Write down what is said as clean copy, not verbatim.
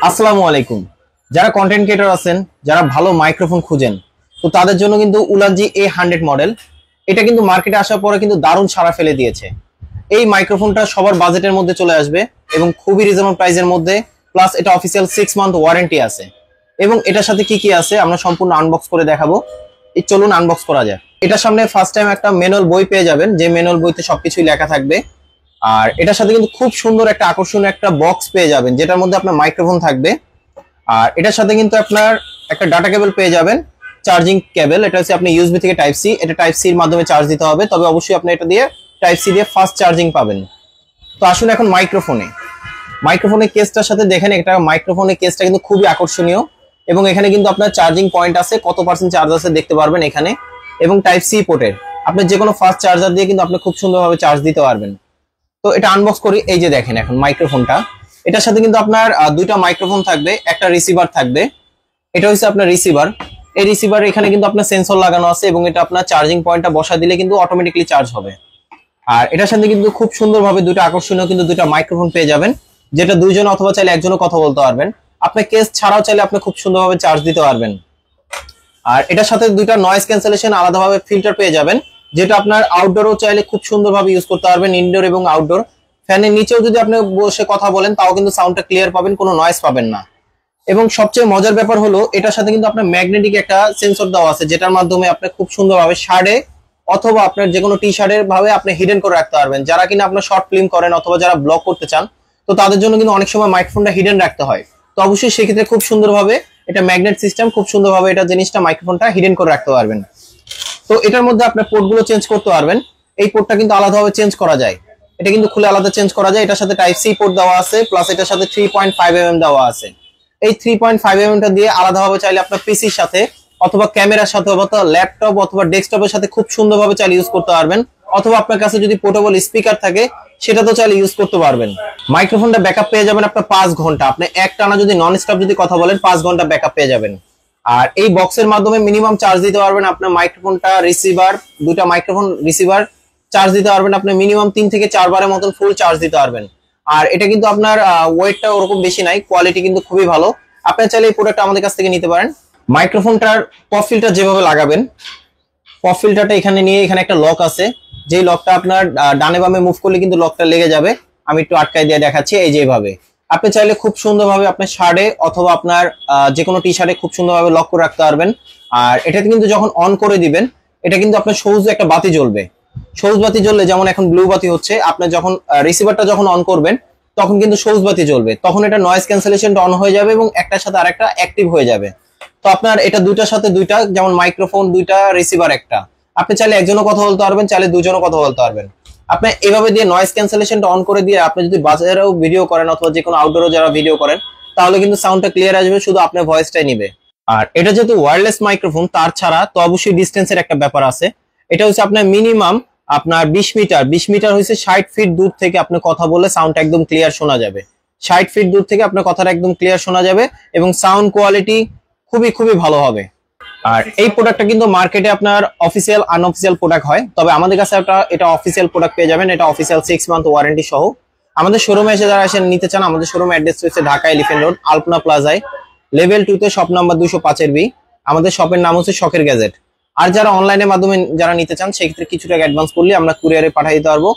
আসসালামু আলাইকুম। যারা কন্টেন্ট ক্রিয়েটর আছেন, যারা ভালো মাইক্রোফোন খুঁজেন, তো তাদের জন্য কিন্তু উলানজি A100 মডেল, এটা কিন্তু মার্কেটে আসার পরে কিন্তু দারুণ সাড়া ফেলে দিয়েছে। এই মাইক্রোফোনটা সবার বাজেটের মধ্যে চলে আসবে এবং খুবই রিজনেবল প্রাইসের মধ্যে, প্লাস এটা অফিসিয়াল 6 মান্থ ওয়ারেন্টি আছে। এবং এটার সাথে কি কি আছে আমরা সম্পূর্ণ আনবক্স করে দেখাবো। এই চলুন আনবক্স করা যায়। এটার সামনে ফার্স্ট টাইম একটা ম্যানুয়াল বই পেয়ে যাবেন, যে ম্যানুয়াল বইতে সবকিছুই লেখা থাকবে। আর এটার সাথে কিন্তু খুব সুন্দর একটা আকর্ষণীয় একটা বক্স পেয়ে যাবেন, যেটার মধ্যে আপনার মাইক্রোফোন থাকবে। আর এটার সাথে কিন্তু আপনার একটা ডাটা কেবল পেয়ে যাবেন, চার্জিং কেবল। এটা হচ্ছে আপনি ইউএসবি থেকে টাইপ সি, এটা টাইপ সি এর মাধ্যমে চার্জ দিতে হবে, তবে অবশ্যই আপনি এটা দিয়ে টাইপ সি দিয়ে ফাস্ট চার্জিং পাবেন। তো আসুন এখন মাইক্রোফোনের কেসটার সাথে দেখেন, এটা মাইক্রোফোনের কেসটা কিন্তু খুবই আকর্ষণীয় এবং এখানে কিন্তু আপনার চার্জিং পয়েন্ট আছে, কত পার্সেন্ট চার্জ আছে দেখতে পারবেন এখানে। এবং টাইপ সি পোর্টের আপনি যে কোনো ফাস্ট চার্জার দিয়ে কিন্তু আপনি খুব সুন্দরভাবে চার্জ দিতে পারবেন। তো এটা আনবক্স করি। এই যে দেখেন এখন মাইক্রোফোনটা, এটার সাথে কিন্তু আপনার দুইটা মাইক্রোফোন থাকবে, একটা রিসিভার থাকবে। এটা হচ্ছে আপনার রিসিভার। এই রিসিভার এখানে কিন্তু আপনার সেন্সর লাগানো আছে এবং এটা আপনার চার্জিং পয়েন্টটা বসা দিলে কিন্তু অটোমেটিক্যালি চার্জ হবে। আর এটার সাথে কিন্তু খুব সুন্দরভাবে দুটো আকর্ষণীয় কিন্তু দুটো মাইক্রোফোন পেয়ে যাবেন, যেটা দুইজন অথবা চাইলে একজনও কথা বলতে পারবেন। আপনার কেস ছাড়াও চাইলে আপনি খুব সুন্দরভাবে চার্জ দিতে পারবেন। আর এটার সাথে দুইটা নয়েজ ক্যান্সেলেশন আলাদাভাবে ফিল্টার পেয়ে যাবেন, যেটা আপনার আউটডোরও চাইলে খুব সুন্দরভাবে ইউজ করতে পারবেন, ইনডোর এবং আউটডোর। ফ্যানের নিচেও যদি আপনি বসে কথা বলেন তাও কিন্তু সাউন্ডটা ক্লিয়ার পাবেন, কোনো নয়েজ পাবেন না। এবং সবচেয়ে মজার ব্যাপার হলো এটার সাথে কিন্তু আপনার ম্যাগনেটিক একটা সেন্সর দেওয়া আছে, যেটার মাধ্যমে আপনি খুব সুন্দরভাবে শার্টে অথবা আপনার যে কোনো টি শার্টের ভাবে আপনি হিডেন করে রাখতে পারবেন। যারা কিনা আপনার শর্ট ফিল্ম করেন অথবা যারা ব্লগ করতে চান, তো তাদের জন্য কিন্তু অনেক সময় মাইক্রোফোনটা হিডেন রাখতে হয়। তো অবশ্যই সেক্ষেত্রে খুব সুন্দরভাবে এটা ম্যাগনেট সিস্টেম, খুব সুন্দরভাবে এটা জিনিসটা মাইক্রোফোনটা হিডেন করে রাখতে পারবেন। তো এটার মধ্যে আপনার পোর্টগুলো চেঞ্জ করতে পারবেন। এই পোর্টটা কিন্তু আলাদাভাবে চেঞ্জ করা যায়, এটা কিন্তু খুলে আলাদা চেঞ্জ করা যায়। এটার সাথে টাইপ সি পোর্ট দেওয়া আছে, প্লাস এটার সাথে 3.5 দেওয়া আছে। এই 3.5 টা দিয়ে আলাদাভাবে চাইলে আপনার পিসির সাথে অথবা ক্যামেরার সাথে অথবা ল্যাপটপ অথবা ডেস্কটপের সাথে খুব সুন্দরভাবে চাইলে ইউজ করতে পারবেন। অথবা আপনার কাছে যদি পোর্টেবল স্পিকার থাকে সেটা তো চাইলে ইউজ করতে পারবেন। মাইক্রোফোনটা ব্যাকআপ পেয়ে যাবেন আপনার 5 ঘন্টা। আপনি একটানা যদি নন স্টপ যদি কথা বলেন 5 ঘন্টা ব্যাকআপ পেয়ে যাবেন। আর এই বক্সের মাধ্যমে মিনিমাম চার্জ দিতে পারবেন আপনার মাইক্রোফোনটা, রিসিভার, দুইটা মাইক্রোফোন রিসিভার চার্জ দিতে পারবেন আপনি মিনিমাম 3 থেকে 4 বারের মতন ফুল চার্জ দিতে পারবেন। আর এটা কিন্তু আপনার ওয়েটটা ওরকম বেশি নাই, কোয়ালিটি কিন্তু খুবই ভালো। আপনি চাইলে এই প্রোডাক্টটা আমাদের কাছ থেকে নিতে পারেন। মাইক্রোফোনটার পপ ফিল্টার যেভাবে লাগাবেন, পপ ফিল্টারটা এখানে নিয়ে এখানে একটা লক আছে, যেই লকটা আপনার ডানে বামে মুভ করলে কিন্তু লকটা লেগে যাবে। আমি একটু আটকায় দিয়ে দেখাচ্ছি। এই যে এইভাবে আপনি চাইলে খুব সুন্দরভাবে আপনার শার্টে অথবা আপনার যে কোনো টি শার্টে খুব সুন্দরভাবে লক করে রাখতে পারবেন। আর এটাতে কিন্তু যখন অন করে দিবেন, এটা কিন্তু আপনার সবুজ একটা বাতি জ্বলবে। সবুজ বাতি জ্বললে, যেমন এখন ব্লু বাতি হচ্ছে, আপনার যখন রিসিভারটা যখন অন করবেন তখন কিন্তু সবুজ বাতি জ্বলবে, তখন এটা নয়েজ ক্যান্সেলেশনটা অন হয়ে যাবে এবং একটার সাথে আরেকটা অ্যাক্টিভ হয়ে যাবে। তো আপনার এটা দুইটার সাথে দুইটা, যেমন মাইক্রোফোন দুইটা, রিসিভার একটা, আপনি চাইলে একজনও কথা বলতে পারবেন, চাইলে দুজনও কথা বলতে পারবেন। আপনি এভাবে দিয়ে নয়েজ ক্যান্সেলেশনটা অন করে দিয়ে আপনি যদি বাজারেও ভিডিও করেন অথবা যে কোনো আউটডোরও যারা ভিডিও করেন, তাহলে কিন্তু সাউন্ডটা ক্লিয়ার আসবে, শুধু আপনার ভয়েসটাই নিবে। আর এটা যেহেতু ওয়্যারলেস মাইক্রোফোন, তার ছাড়া তো অবশ্যই ডিস্টেন্সের একটা ব্যাপার আছে। এটা হচ্ছে আপনার মিনিমাম আপনার 20 মিটার হচ্ছে 60 ফিট দূর থেকে আপনি কথা বললে সাউন্ড একদম ক্লিয়ার শোনা যাবে। 60 ফিট দূর থেকে আপনার কথাটা একদম ক্লিয়ার শোনা যাবে এবং সাউন্ড কোয়ালিটি খুবই খুবই ভালো হবে। আর এই প্রোডাক্টটা কিন্তু মার্কেটে আপনার অফিসিয়াল আনঅফিসিয়াল প্রোডাক্ট হয়, তবে আমাদের কাছে এটা অফিসিয়াল প্রোডাক্ট পেয়ে যাবেন। এটা অফিসিয়াল 6 মান্থ ওয়ারেন্টি সহ। আমাদের শোরুমে এসে যারা এসে নিতে চান, আমাদের শোরুম অ্যাড্রেস হচ্ছে ঢাকা এলিফ্যান্ট রোড, আলপনা প্লাজায়, লেভেল 2 তে শপ নাম্বার 205 বি। আমাদের শপের নাম হচ্ছে শখের গ্যাজেট। আর যারা অনলাইনের মাধ্যমে যারা নিতে চান, সেক্ষেত্রে কিছু টাকা অ্যাডভান্স করলে আমরা কুরিয়ারে পাঠিয়ে দিতে পারবো।